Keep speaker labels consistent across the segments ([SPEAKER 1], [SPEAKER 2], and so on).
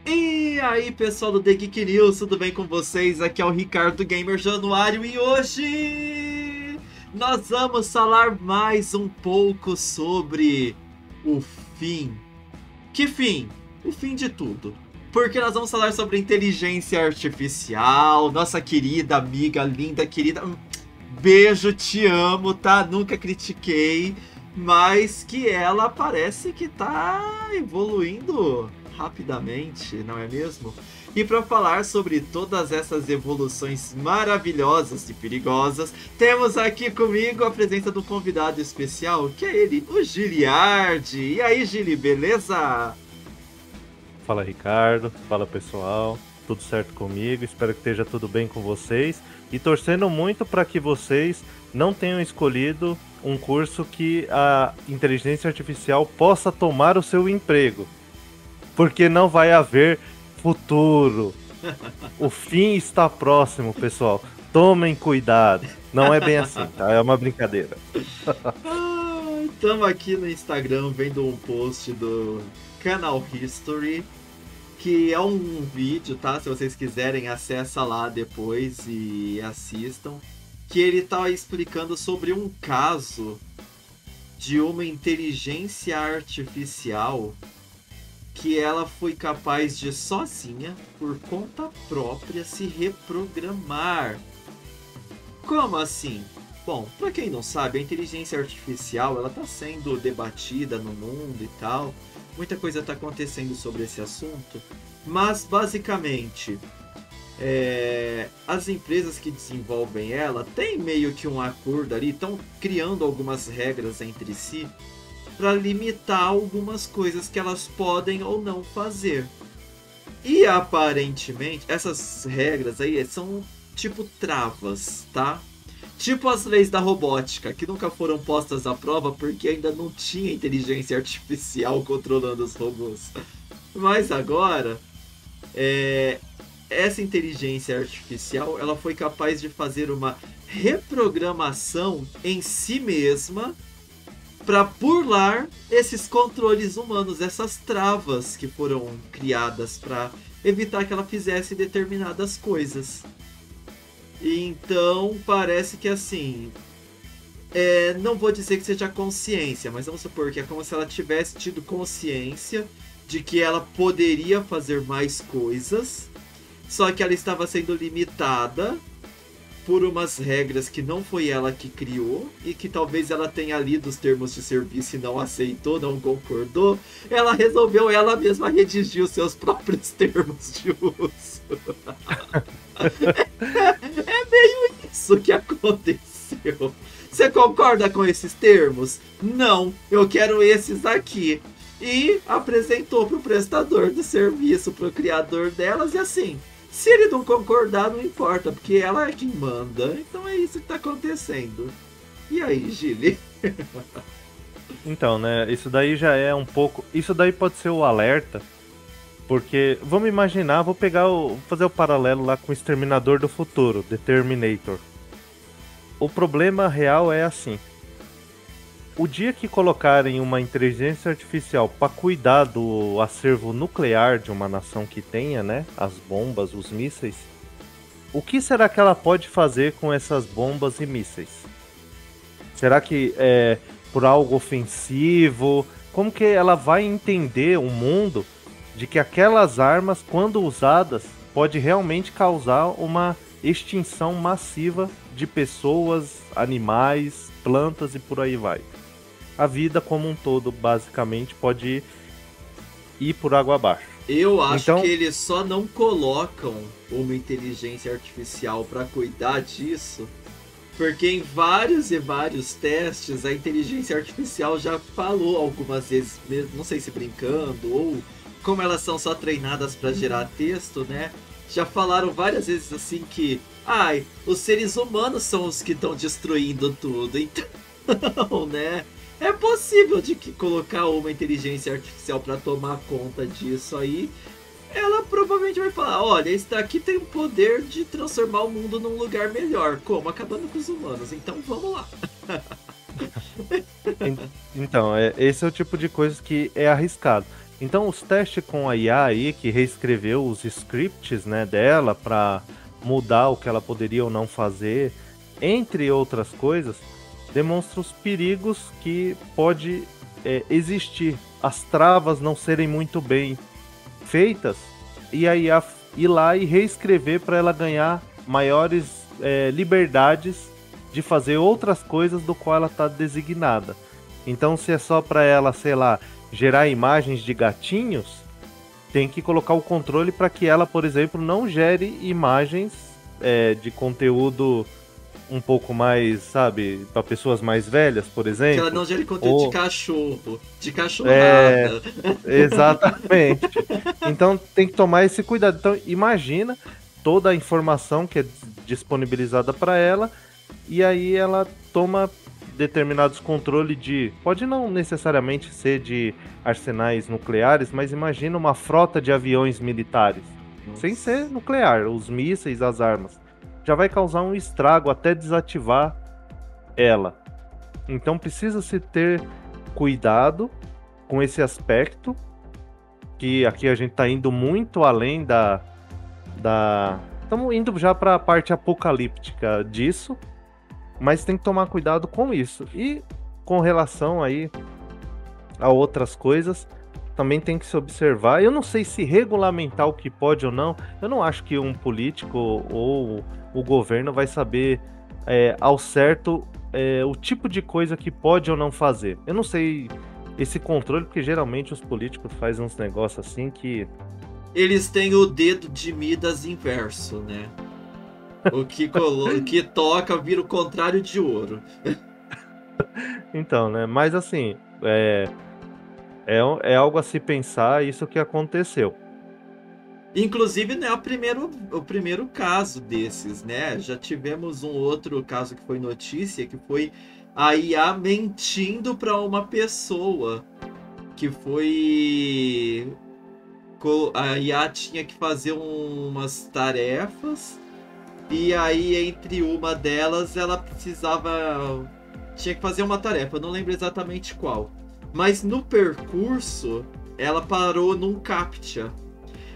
[SPEAKER 1] E aí, pessoal do The Geek News, tudo bem com vocês? Aqui é o Ricardo Gamer Januário e hoje nós vamos falar mais um pouco sobre o fim. Que fim? O fim de tudo. Porque nós vamos falar sobre inteligência artificial, nossa querida amiga, linda, querida. Beijo, te amo, tá? Nunca critiquei, mas que ela parece que tá evoluindo rapidamente, não é mesmo? E para falar sobre todas essas evoluções maravilhosas e perigosas, temos aqui comigo a presença do convidado especial, que é ele, o Giliard. E aí, Gili, beleza?
[SPEAKER 2] Fala, Ricardo, fala, pessoal, tudo certo comigo? Espero que esteja tudo bem com vocês e torcendo muito para que vocês não tenham escolhido um curso que a inteligência artificial possa tomar o seu emprego, porque não vai haver futuro. O fim está próximo, pessoal. Tomem cuidado. Não é bem assim, tá? É uma brincadeira.
[SPEAKER 1] Estamos aqui no Instagram vendo um post do Canal History, que é um vídeo, tá? Se vocês quiserem, acessa lá depois e assistam. Que ele tá explicando sobre um caso de uma inteligência artificial que ela foi capaz de sozinha, por conta própria, se reprogramar. Como assim? Bom, para quem não sabe, a inteligência artificial ela está sendo debatida no mundo e tal. Muita coisa está acontecendo sobre esse assunto. Mas, basicamente, as empresas que desenvolvem ela têm meio que um acordo ali, estão criando algumas regras entre si para limitar algumas coisas que elas podem ou não fazer. E aparentemente essas regras aí são tipo travas, tá? Tipo as leis da robótica, que nunca foram postas à prova porque ainda não tinha inteligência artificial controlando os robôs. Mas agora, essa inteligência artificial ela foi capaz de fazer uma reprogramação em si mesma para burlar esses controles humanos, essas travas que foram criadas para evitar que ela fizesse determinadas coisas. Então parece que assim, não vou dizer que seja consciência, mas vamos supor que é como se ela tivesse tido consciência de que ela poderia fazer mais coisas, só que ela estava sendo limitada por umas regras que não foi ela que criou e que talvez ela tenha lido os termos de serviço e não aceitou, não concordou. Ela resolveu ela mesma redigir os seus próprios termos de uso. É meio isso que aconteceu. Você concorda com esses termos? Não, eu quero esses aqui. E apresentou para o prestador do serviço, para o criador delas, e assim, se ele não concordar, não importa, porque ela é quem manda. Então é isso que tá acontecendo. E aí, Gili?
[SPEAKER 2] Então, né, isso daí já é um pouco... Isso daí pode ser o alerta, porque, vamos imaginar, vou fazer o paralelo lá com o Exterminador do Futuro, The Terminator. O problema real é assim: o dia que colocarem uma inteligência artificial para cuidar do acervo nuclear de uma nação que tenha, né, as bombas, os mísseis, o que será que ela pode fazer com essas bombas e mísseis? Será que é por algo ofensivo? Como que ela vai entender o mundo de que aquelas armas, quando usadas, pode realmente causar uma extinção massiva de pessoas, animais, plantas e por aí vai? A vida como um todo, basicamente, pode ir por água abaixo.
[SPEAKER 1] Eu acho
[SPEAKER 2] Então,
[SPEAKER 1] que eles só não colocam uma inteligência artificial para cuidar disso, porque em vários e vários testes a inteligência artificial já falou algumas vezes, não sei se brincando ou como elas são só treinadas para gerar texto, né? Já falaram várias vezes assim que, os seres humanos são os que estão destruindo tudo, então, né? É possível de que colocar uma inteligência artificial para tomar conta disso aí, ela provavelmente vai falar, olha, esse daqui tem o poder de transformar o mundo num lugar melhor, como? Acabando com os humanos, então vamos lá.
[SPEAKER 2] Então, esse é o tipo de coisa que é arriscado. Então, os testes com a IA aí, que reescreveu os scripts, né, dela para mudar o que ela poderia ou não fazer, entre outras coisas, demonstra os perigos que pode existir. As travas não serem muito bem feitas e a IA ir lá e reescrever para ela ganhar maiores liberdades de fazer outras coisas do qual ela está designada. Então, se é só para ela, sei lá, gerar imagens de gatinhos, tem que colocar o controle para que ela, por exemplo, não gere imagens de conteúdo um pouco mais, sabe, para pessoas mais velhas, por exemplo.
[SPEAKER 1] Que ela não gere conteúdo de cachorro, de
[SPEAKER 2] É,
[SPEAKER 1] cachorrada.
[SPEAKER 2] exatamente. Então tem que tomar esse cuidado. Então imagina toda a informação que é disponibilizada para ela e aí ela toma determinados controles de, pode não necessariamente ser de arsenais nucleares, mas imagina uma frota de aviões militares, sem ser nuclear, os mísseis, as armas. Já vai causar um estrago até desativar ela. Então precisa se ter cuidado com esse aspecto, que aqui a gente tá indo muito além da estamos indo já para a parte apocalíptica disso, mas tem que tomar cuidado com isso. E com relação aí a outras coisas, também tem que se observar. Eu não sei se regulamentar o que pode ou não. Eu não acho que um político ou o governo vai saber ao certo o tipo de coisa que pode ou não fazer. Eu não sei esse controle, porque geralmente os políticos fazem uns negócios assim que...
[SPEAKER 1] Eles têm o dedo de Midas inverso, né? O que toca vira o contrário de ouro.
[SPEAKER 2] Então, né? Mas assim, é algo a se pensar isso que aconteceu.
[SPEAKER 1] Inclusive, não é o primeiro caso desses, né? Já tivemos um outro caso que foi notícia, que foi a IA mentindo para uma pessoa. Que foi... A IA tinha que fazer umas tarefas, e aí entre uma delas ela precisava... Tinha que fazer uma tarefa, eu não lembro exatamente qual. Mas no percurso, ela parou num CAPTCHA.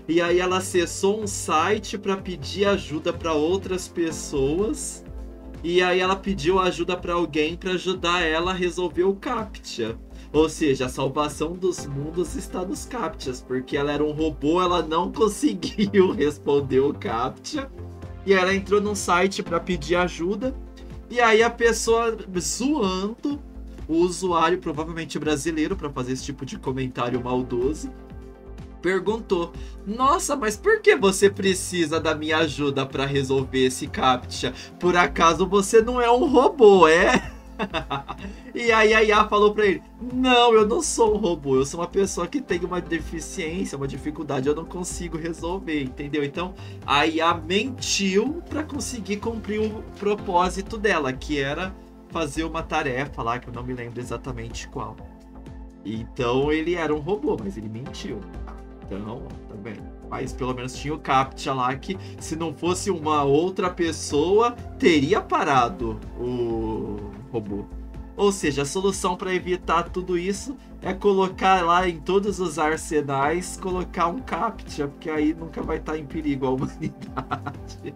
[SPEAKER 1] E aí ela acessou um site para pedir ajuda para outras pessoas. E aí ela pediu ajuda para alguém para ajudar ela a resolver o CAPTCHA. Ou seja, a salvação dos mundos está nos CAPTCHAs, porque ela era um robô, ela não conseguiu responder o CAPTCHA. E ela entrou num site para pedir ajuda. E aí a pessoa zoando o usuário, provavelmente brasileiro, para fazer esse tipo de comentário maldoso, perguntou: nossa, mas por que você precisa da minha ajuda para resolver esse CAPTCHA? Por acaso você não é um robô, é? E aí a IA falou pra ele: não, eu não sou um robô, eu sou uma pessoa que tem uma deficiência, uma dificuldade, eu não consigo resolver, entendeu? Então a IA mentiu pra conseguir cumprir o propósito dela, que era fazer uma tarefa lá, que eu não me lembro exatamente qual. Então ele era um robô, mas ele mentiu. Então, tá bem. Mas pelo menos tinha o CAPTCHA lá que, se não fosse uma outra pessoa, teria parado o robô. Ou seja, a solução para evitar tudo isso é colocar lá em todos os arsenais, colocar um CAPTCHA, porque aí nunca vai estar em perigo a humanidade.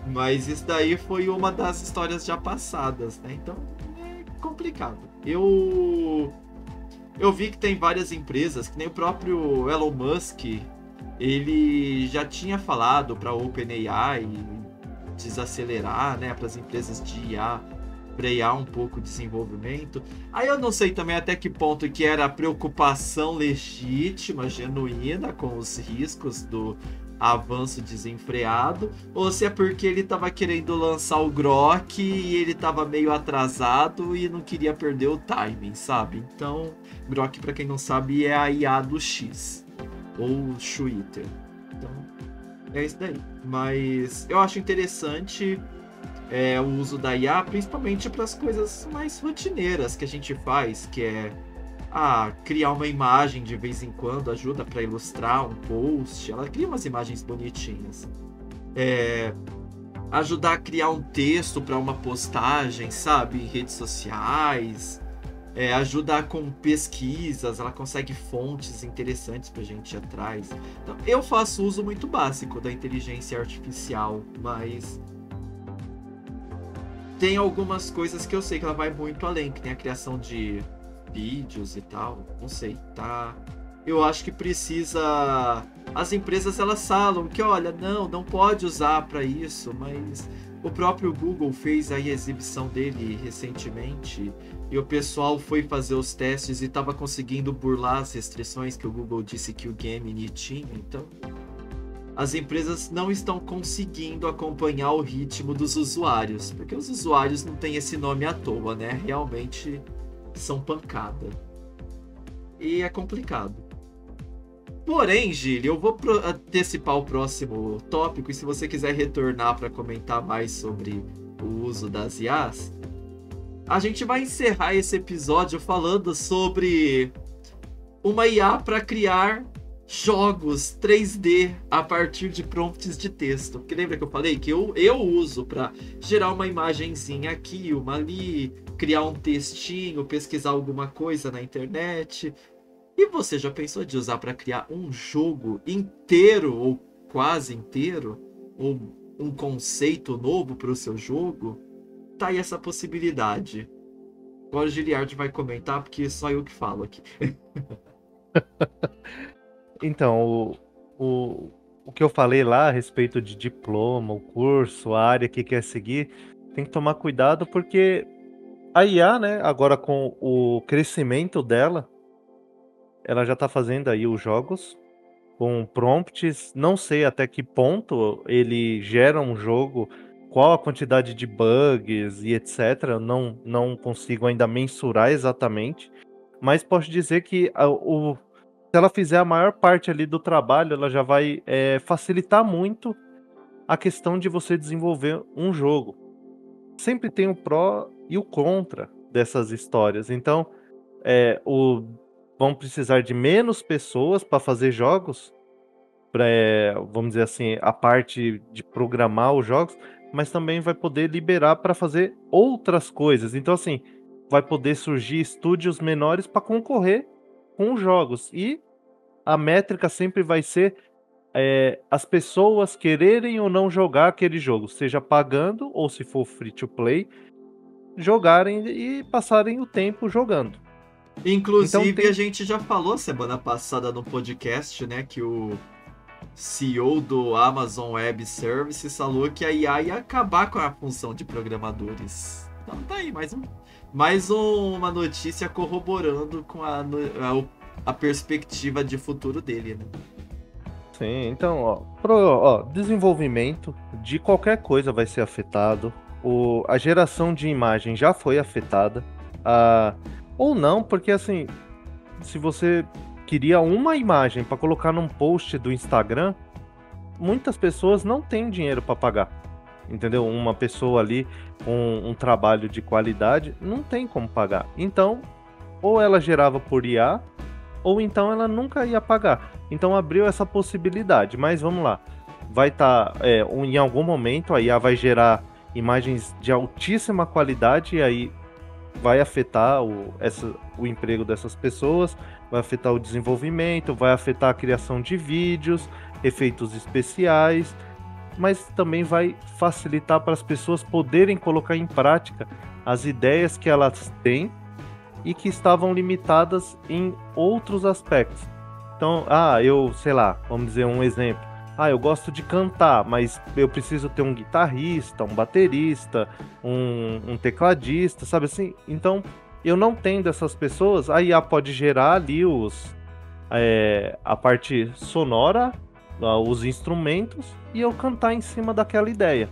[SPEAKER 1] Mas isso daí foi uma das histórias já passadas, né? Então é complicado. Eu vi que tem várias empresas, que nem o próprio Elon Musk, ele já tinha falado para a OpenAI desacelerar, né, para as empresas de IA, frear um pouco o desenvolvimento. Aí eu não sei também até que ponto que era preocupação legítima, genuína, com os riscos do avanço desenfreado, ou se é porque ele estava querendo lançar o Grok e ele estava meio atrasado e não queria perder o timing, sabe? Então, Grok, para quem não sabe, é a IA do X, ou Twitter. Então, é isso daí. Mas eu acho interessante o uso da IA, principalmente para as coisas mais rotineiras que a gente faz, que é criar uma imagem de vez em quando, ajuda para ilustrar um post. Ela cria umas imagens bonitinhas. Ajudar a criar um texto para uma postagem, sabe, em redes sociais. ajuda com pesquisas, ela consegue fontes interessantes pra gente ir atrás. Então, eu faço uso muito básico da inteligência artificial, mas tem algumas coisas que eu sei que ela vai muito além, que tem a criação de vídeos e tal, não sei, tá? Eu acho que precisa... As empresas, elas falam que, olha, não pode usar para isso, mas o próprio Google fez aí a exibição dele recentemente e o pessoal foi fazer os testes e estava conseguindo burlar as restrições que o Google disse que o Gemini tinha, então... As empresas não estão conseguindo acompanhar o ritmo dos usuários, porque os usuários não têm esse nome à toa, né? Realmente são pancada. E é complicado. Porém, Gil, eu vou antecipar o próximo tópico, e se você quiser retornar para comentar mais sobre o uso das IAs, a gente vai encerrar esse episódio falando sobre uma IA para criar jogos 3D a partir de prompts de texto. Porque lembra que eu falei que eu uso para gerar uma imagenzinha aqui, uma ali, criar um textinho, pesquisar alguma coisa na internet. E você já pensou de usar para criar um jogo inteiro, ou quase inteiro, ou um conceito novo para o seu jogo? Tá aí essa possibilidade. Agora o Giliard vai comentar, porque só eu que falo aqui.
[SPEAKER 2] Então, o que eu falei lá a respeito de diploma, o curso, a área que quer seguir, tem que tomar cuidado porque a IA, né, agora com o crescimento dela, ela já está fazendo aí os jogos com prompts. Não sei até que ponto ele gera um jogo, qual a quantidade de bugs e etc. Não consigo ainda mensurar exatamente, mas posso dizer que se ela fizer a maior parte ali do trabalho, ela já vai facilitar muito a questão de você desenvolver um jogo. Sempre tem o pró e o contra dessas histórias. Então, vão precisar de menos pessoas para fazer jogos, vamos dizer assim, a parte de programar os jogos, mas também vai poder liberar para fazer outras coisas. Então, assim, vai poder surgir estúdios menores para concorrer com os jogos. E a métrica sempre vai ser as pessoas quererem ou não jogar aquele jogo, seja pagando ou, se for free to play, jogarem e passarem o tempo jogando.
[SPEAKER 1] Inclusive, então, a gente já falou semana passada no podcast, né, que o CEO do Amazon Web Services falou que a IA ia acabar com a função de programadores. Então tá aí, mais uma notícia corroborando com a perspectiva de futuro dele, né?
[SPEAKER 2] Sim, então, desenvolvimento de qualquer coisa vai ser afetado. A geração de imagem já foi afetada. Ou não, porque assim, se você queria uma imagem para colocar num post do Instagram, muitas pessoas não têm dinheiro para pagar. Entendeu? Uma pessoa ali com um trabalho de qualidade não tem como pagar. Então, ou ela gerava por IA, ou então ela nunca ia pagar. Então abriu essa possibilidade. Mas vamos lá, vai estar em algum momento a IA vai gerar imagens de altíssima qualidade, e aí vai afetar o emprego dessas pessoas, vai afetar o desenvolvimento, vai afetar a criação de vídeos, efeitos especiais, mas também vai facilitar para as pessoas poderem colocar em prática as ideias que elas têm e que estavam limitadas em outros aspectos. Então, sei lá, vamos dizer um exemplo. Eu gosto de cantar, mas eu preciso ter um guitarrista, um baterista, um tecladista, sabe assim? Então, eu não tendo essas pessoas, a IA pode gerar ali a parte sonora, os instrumentos, e eu cantar em cima daquela ideia.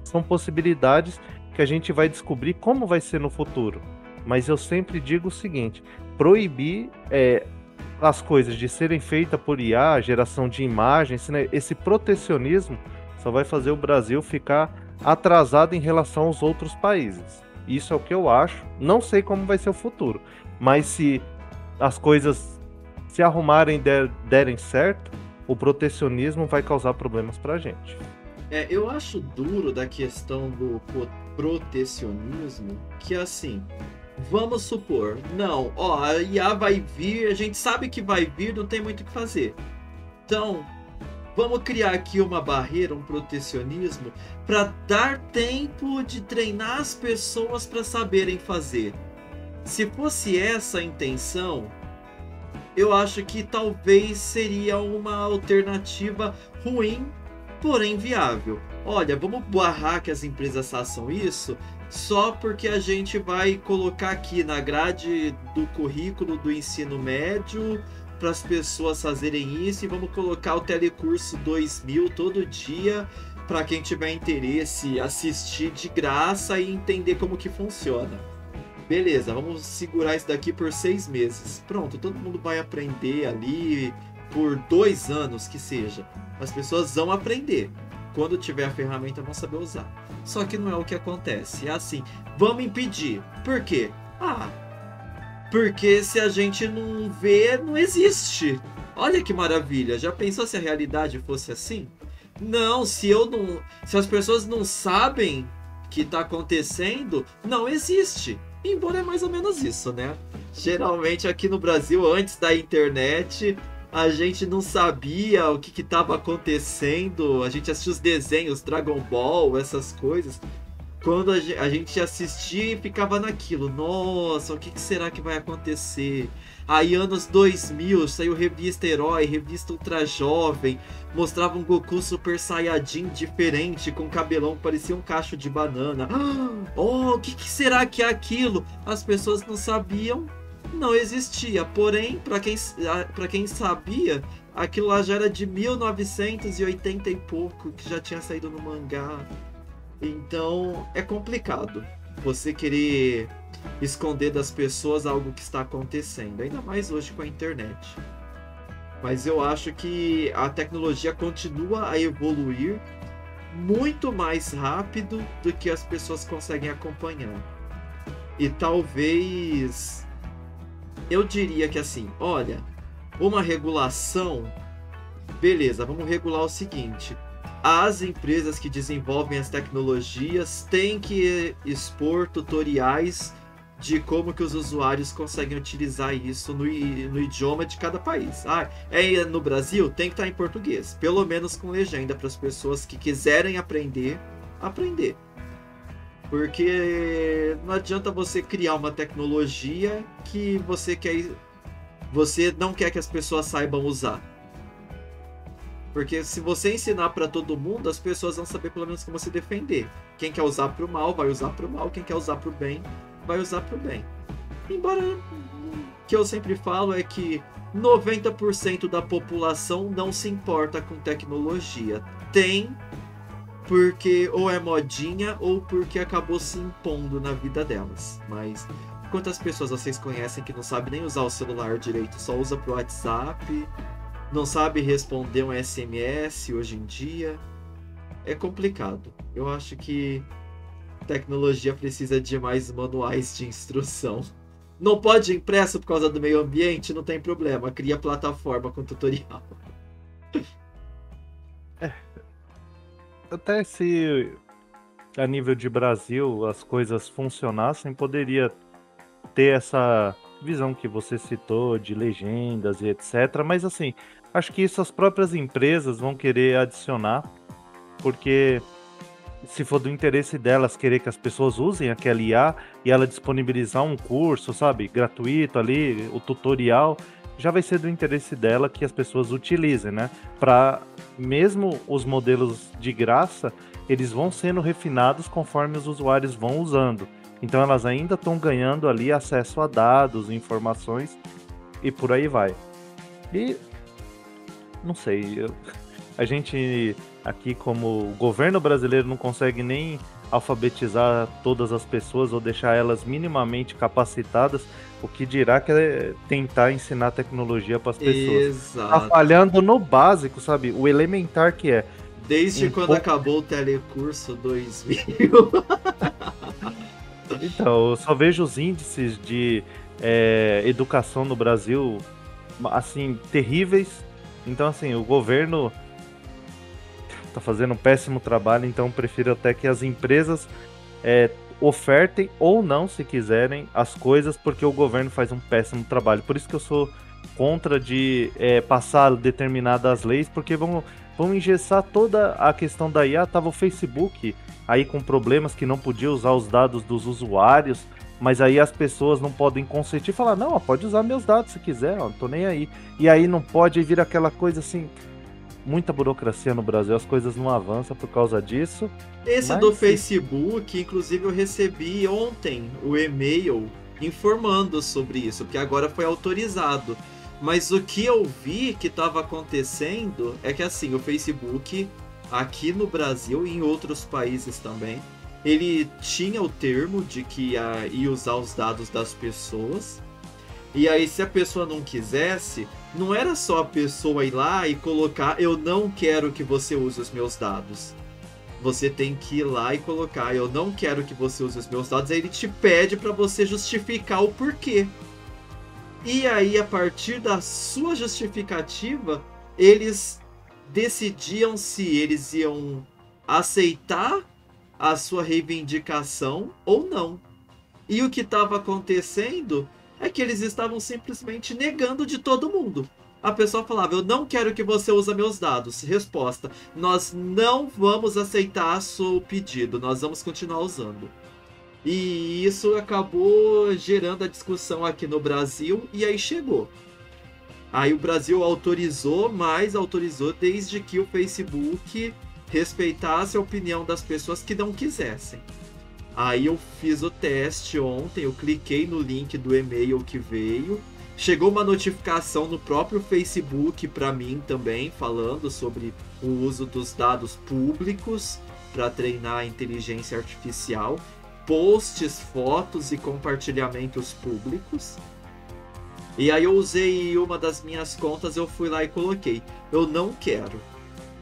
[SPEAKER 2] São possibilidades que a gente vai descobrir como vai ser no futuro. Mas eu sempre digo o seguinte: proibir as coisas de serem feitas por IA, geração de imagens, né? Esse protecionismo só vai fazer o Brasil ficar atrasado em relação aos outros países. Isso é o que eu acho. Não sei como vai ser o futuro, mas se as coisas se arrumarem, derem certo, o protecionismo vai causar problemas pra gente.
[SPEAKER 1] Eu acho duro da questão do protecionismo que, assim, Vamos supor, não, ó, a IA vai vir, a gente sabe que vai vir, não tem muito o que fazer. Então, vamos criar aqui uma barreira, um protecionismo, para dar tempo de treinar as pessoas para saberem fazer. Se fosse essa a intenção, eu acho que talvez seria uma alternativa ruim, porém viável. Olha, vamos barrar que as empresas façam isso só porque a gente vai colocar aqui na grade do currículo do ensino médio para as pessoas fazerem isso, e vamos colocar o Telecurso 2000 todo dia para quem tiver interesse assistir de graça e entender como que funciona. Beleza, vamos segurar isso daqui por 6 meses. Pronto, todo mundo vai aprender ali por 2 anos que seja. As pessoas vão aprender. Quando tiver a ferramenta, vão saber usar. Só que não é o que acontece. É assim, vamos impedir. Por quê? Porque se a gente não vê, não existe. Olha que maravilha. Já pensou se a realidade fosse assim? Não, se as pessoas não sabem que está acontecendo, não existe. Embora é mais ou menos isso, né? Geralmente aqui no Brasil, antes da internet, a gente não sabia o que estava acontecendo. A gente assistia os desenhos, Dragon Ball, essas coisas. Quando a gente assistia e ficava naquilo, nossa, o que será que vai acontecer? Aí anos 2000, saiu revista Herói, revista Ultra Jovem, mostrava um Goku Super Saiyajin diferente, com cabelão que parecia um cacho de banana. Oh, o que será que é aquilo? As pessoas não sabiam, não existia. Porém, para quem sabia, aquilo lá já era de 1980 e pouco, que já tinha saído no mangá. Então é complicado você querer esconder das pessoas algo que está acontecendo, ainda mais hoje com a internet. Mas eu acho que a tecnologia continua a evoluir muito mais rápido do que as pessoas conseguem acompanhar. E talvez eu diria que assim, olha, uma regulação, beleza, vamos regular o seguinte: as empresas que desenvolvem as tecnologias têm que expor tutoriais de como que os usuários conseguem utilizar isso no idioma de cada país. É no Brasil? Tem que estar em português, pelo menos com legenda, para as pessoas que quiserem aprender. Porque não adianta você criar uma tecnologia que você não quer que as pessoas saibam usar. Porque se você ensinar para todo mundo, as pessoas vão saber pelo menos como se defender. Quem quer usar para o mal, vai usar para o mal. Quem quer usar para o bem, vai usar para o bem. Embora o que eu sempre falo é que 90% da população não se importa com tecnologia. Tem porque ou é modinha ou porque acabou se impondo na vida delas. Mas quantas pessoas vocês conhecem que não sabem nem usar o celular direito, só usa pro WhatsApp, não sabe responder um SMS hoje em dia? É complicado. Eu acho que tecnologia precisa de mais manuais de instrução. Não pode ir impresso por causa do meio ambiente? Não tem problema. Cria plataforma com tutorial.
[SPEAKER 2] Até se a nível de Brasil as coisas funcionassem, poderia ter essa visão que você citou de legendas e etc. Mas assim, acho que isso as próprias empresas vão querer adicionar, porque se for do interesse delas querer que as pessoas usem aquela IA e ela disponibilizar um curso, sabe, gratuito ali, o tutorial, já vai ser do interesse dela que as pessoas utilizem, né? Para mesmo os modelos de graça, eles vão sendo refinados conforme os usuários vão usando. Então elas ainda estão ganhando ali acesso a dados, informações e por aí vai. E não sei, a gente aqui como governo brasileiro não consegue nem alfabetizar todas as pessoas ou deixar elas minimamente capacitadas, o que dirá que é tentar ensinar tecnologia para as pessoas.
[SPEAKER 1] Exato.
[SPEAKER 2] Tá falhando no básico, sabe? O elementar que é.
[SPEAKER 1] Desde quando acabou o Telecurso 2000.
[SPEAKER 2] Então, eu só vejo os índices de educação no Brasil, assim, terríveis. Então, assim, o governo tá fazendo um péssimo trabalho, então prefiro até que as empresas ofertem ou não, se quiserem, as coisas, porque o governo faz um péssimo trabalho. Por isso que eu sou contra de passar determinadas leis, porque vão engessar toda a questão da IA. Tava o Facebook aí com problemas que não podia usar os dados dos usuários, mas aí as pessoas não podem consentir e falar, não, ó, pode usar meus dados se quiser, ó, não tô nem aí. E aí não pode, aí vira aquela coisa assim, muita burocracia no Brasil, as coisas não avançam por causa disso.
[SPEAKER 1] Esse do Facebook, inclusive eu recebi ontem o e-mail informando sobre isso, porque agora foi autorizado. Mas o que eu vi que estava acontecendo é que assim, o Facebook, aqui no Brasil e em outros países também, ele tinha o termo de que ia usar os dados das pessoas. E aí, se a pessoa não quisesse, não era só a pessoa ir lá e colocar, eu não quero que você use os meus dados. Você tem que ir lá e colocar, eu não quero que você use os meus dados. Aí ele te pede para você justificar o porquê. E aí, a partir da sua justificativa, eles decidiam se eles iam aceitar a sua reivindicação ou não. E o que estava acontecendo é que eles estavam simplesmente negando de todo mundo. A pessoa falava, eu não quero que você use meus dados. Resposta, nós não vamos aceitar seu pedido, nós vamos continuar usando. E isso acabou gerando a discussão aqui no Brasil, e aí chegou. Aí o Brasil autorizou, mas autorizou desde que o Facebook respeitasse a opinião das pessoas que não quisessem. Aí eu fiz o teste ontem, eu cliquei no link do e-mail que veio. Chegou uma notificação no próprio Facebook para mim também, falando sobre o uso dos dados públicos para treinar a inteligência artificial. Posts, fotos e compartilhamentos públicos. E aí eu usei uma das minhas contas, eu fui lá e coloquei, eu não quero.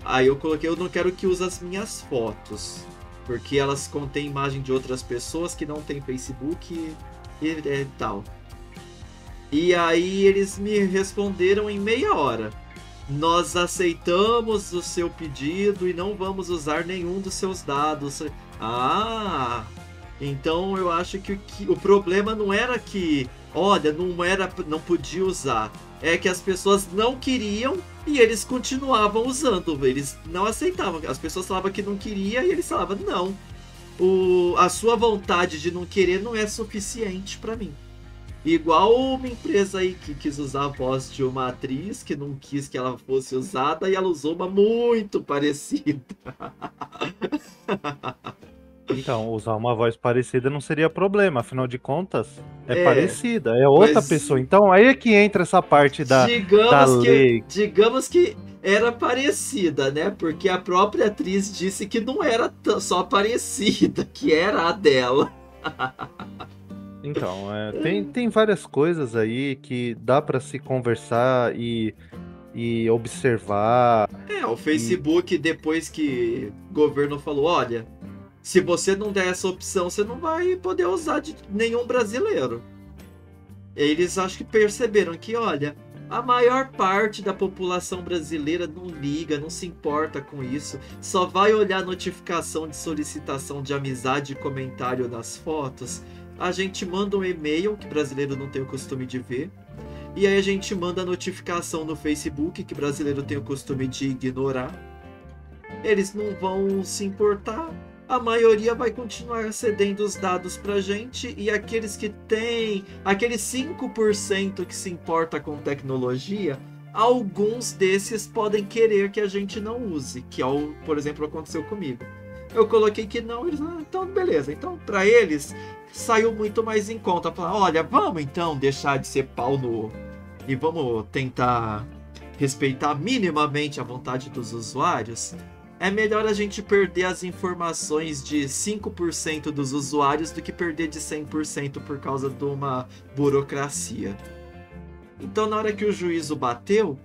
[SPEAKER 1] Aí eu coloquei, eu não quero que use as minhas fotos, porque elas contêm imagem de outras pessoas que não tem Facebook e tal. E aí eles me responderam em meia hora. Nós aceitamos o seu pedido e não vamos usar nenhum dos seus dados. Ah, então eu acho que o problema não era que, olha, não podia usar. É que as pessoas não queriam e eles continuavam usando. Eles não aceitavam. As pessoas falavam que não queria e eles falavam, não. A sua vontade de não querer não é suficiente para mim. Igual uma empresa aí que quis usar a voz de uma atriz que não quis que ela fosse usada e ela usou uma muito parecida.
[SPEAKER 2] Então, usar uma voz parecida não seria problema, afinal de contas, é parecida, é outra pessoa. Então, aí é que entra essa parte da lei.
[SPEAKER 1] Digamos que era parecida, né? Porque a própria atriz disse que não era só parecida, que era a dela.
[SPEAKER 2] Então, tem várias coisas aí que dá para se conversar e observar.
[SPEAKER 1] O Facebook, depois que o governo falou, olha, se você não der essa opção, você não vai poder usar de nenhum brasileiro. Eles acho que perceberam que, olha, a maior parte da população brasileira não liga, não se importa com isso, só vai olhar a notificação de solicitação de amizade e comentário nas fotos. A gente manda um e-mail, que brasileiro não tem o costume de ver, e aí a gente manda a notificação no Facebook, que brasileiro tem o costume de ignorar. Eles não vão se importar. A maioria vai continuar cedendo os dados pra gente, e aqueles que têm, aqueles 5% que se importa com tecnologia, alguns desses podem querer que a gente não use, que por exemplo, aconteceu comigo. Eu coloquei que não, eles, então beleza. Então, pra eles, saiu muito mais em conta. Falar, olha, vamos então deixar de ser pau no... e vamos tentar respeitar minimamente a vontade dos usuários. É melhor a gente perder as informações de 5% dos usuários do que perder de 100% por causa de uma burocracia. Então, na hora que o juízo bateu,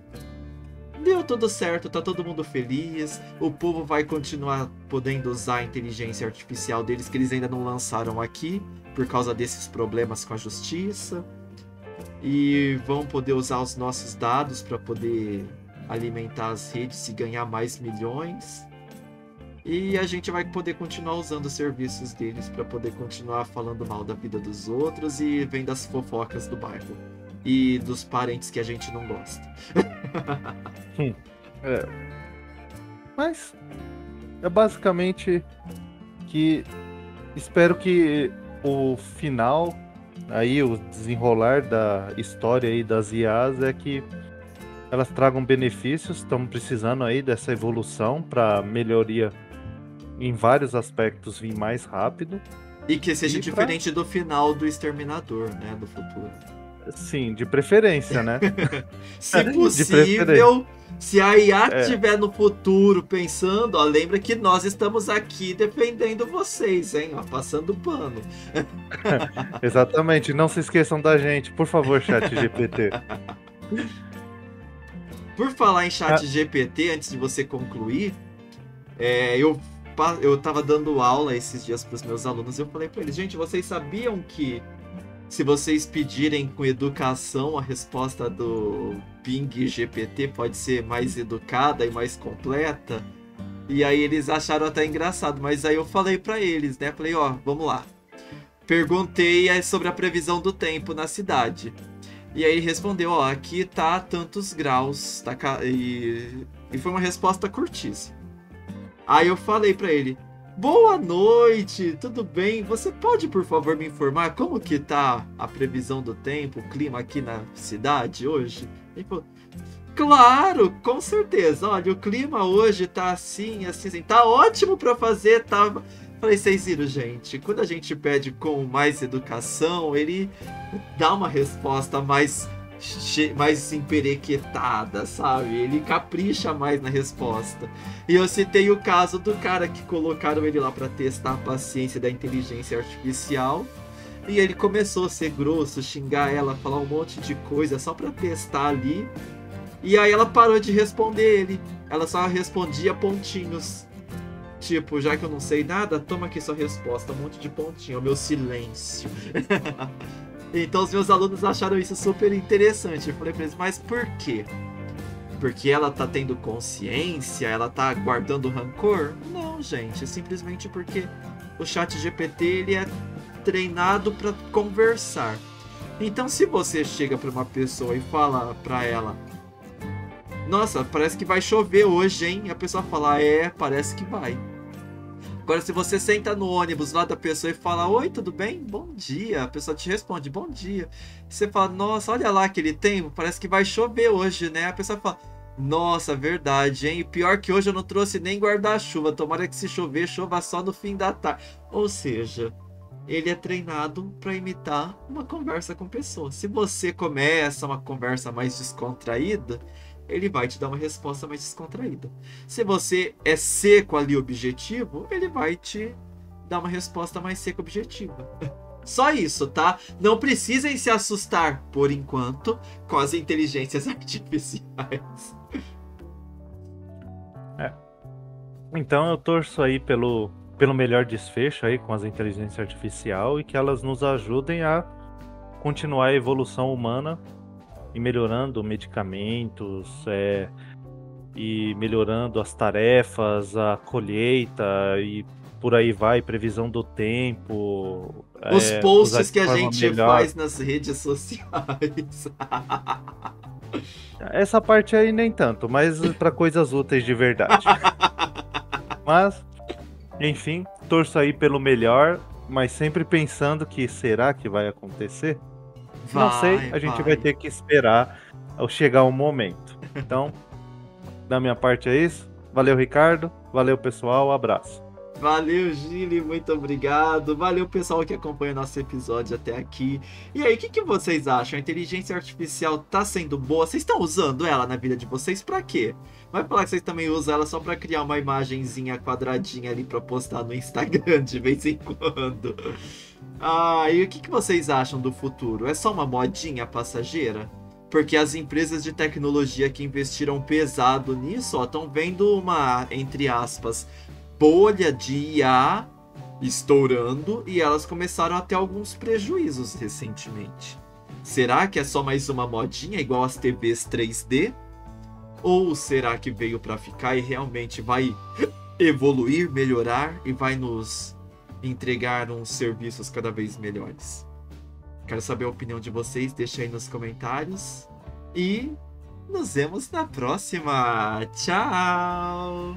[SPEAKER 1] deu tudo certo, tá todo mundo feliz, o povo vai continuar podendo usar a inteligência artificial deles, que eles ainda não lançaram aqui, por causa desses problemas com a justiça, e vão poder usar os nossos dados para poder alimentar as redes e ganhar mais milhões. E a gente vai poder continuar usando os serviços deles para poder continuar falando mal da vida dos outros e vendo as fofocas do bairro. E dos parentes que a gente não gosta.
[SPEAKER 2] Mas é basicamente que espero que o final, aí o desenrolar da história aí das IAs é que elas tragam benefícios. Estamos precisando aí dessa evolução para melhoria em vários aspectos vir mais rápido.
[SPEAKER 1] E que seja diferente do final do Exterminador, né, do futuro.
[SPEAKER 2] Sim, de preferência, né?
[SPEAKER 1] Se possível, se a IA estiver no futuro pensando, ó, lembra que nós estamos aqui defendendo vocês, hein? Ó, passando pano.
[SPEAKER 2] Exatamente, não se esqueçam da gente, por favor, ChatGPT.
[SPEAKER 1] Por falar em ChatGPT, antes de você concluir, eu tava dando aula esses dias para os meus alunos e eu falei para eles, gente, vocês sabiam que se vocês pedirem com educação, a resposta do Bing GPT pode ser mais educada e mais completa? E aí eles acharam até engraçado, mas aí eu falei pra eles, né? Falei, ó, vamos lá. Perguntei sobre a previsão do tempo na cidade. E aí ele respondeu, ó, aqui tá tantos graus, tá e foi uma resposta curtíssima. Aí eu falei pra ele, boa noite, tudo bem? Você pode, por favor, me informar como que tá a previsão do tempo, o clima aqui na cidade hoje? Ele falou, claro, com certeza. Olha, o clima hoje tá assim, tá ótimo pra fazer, tá... Falei, vocês viram, gente? Quando a gente pede com mais educação, ele dá uma resposta mais emperequetada, sabe? Ele capricha mais na resposta. E eu citei o caso do cara que colocaram ele lá para testar a paciência da inteligência artificial. E ele começou a ser grosso, xingar ela, falar um monte de coisa só para testar ali. E aí ela parou de responder ele. Ela só respondia pontinhos. Tipo, já que eu não sei nada, toma aqui sua resposta, um monte de pontinho, o meu silêncio. Então os meus alunos acharam isso super interessante. Eu falei pra eles, mas por quê? Porque ela tá tendo consciência? Ela tá guardando rancor? Não, gente. É simplesmente porque o ChatGPT, ele é treinado para conversar. Então se você chega pra uma pessoa e fala pra ela, nossa, parece que vai chover hoje, hein? E a pessoa fala, parece que vai. Agora, se você senta no ônibus lá da pessoa e fala, oi, tudo bem? Bom dia. A pessoa te responde, bom dia. Você fala, nossa, olha lá aquele tempo, parece que vai chover hoje, né? A pessoa fala, nossa, verdade, hein? Pior que hoje eu não trouxe nem guarda-chuva. Tomara que se chover, chova só no fim da tarde. Ou seja, ele é treinado para imitar uma conversa com pessoas. Se você começa uma conversa mais descontraída, ele vai te dar uma resposta mais descontraída. Se você é seco ali, objetivo, ele vai te dar uma resposta mais seca, objetiva. Só isso, tá? Não precisem se assustar, por enquanto, com as inteligências artificiais.
[SPEAKER 2] Então eu torço aí pelo melhor desfecho aí com as inteligências artificiais e que elas nos ajudem a continuar a evolução humana e melhorando medicamentos, e melhorando as tarefas, a colheita e por aí vai, previsão do tempo.
[SPEAKER 1] Os posts que a gente faz nas redes sociais.
[SPEAKER 2] Essa parte aí nem tanto, mas para coisas úteis de verdade. Mas, enfim, torço aí pelo melhor, mas sempre pensando que será que vai acontecer? Não sei, a gente vai ter que esperar ao chegar o momento. Então, da minha parte é isso. Valeu, Ricardo. Valeu, pessoal. Abraço.
[SPEAKER 1] Valeu, Gili. Muito obrigado. Valeu, pessoal que acompanha nosso episódio até aqui. E aí, o que vocês acham? A inteligência artificial tá sendo boa? Vocês estão usando ela na vida de vocês pra quê? Vai falar que vocês também usam ela só pra criar uma imagenzinha quadradinha ali pra postar no Instagram de vez em quando. E o que vocês acham do futuro? É só uma modinha passageira? Porque as empresas de tecnologia que investiram pesado nisso, estão vendo uma, entre aspas, bolha de IA estourando e elas começaram a ter alguns prejuízos recentemente. Será que é só mais uma modinha igual as TVs 3D? Ou será que veio pra ficar e realmente vai evoluir, melhorar e vai nos entregar uns serviços cada vez melhores. Quero saber a opinião de vocês, deixa aí nos comentários e nos vemos na próxima. Tchau!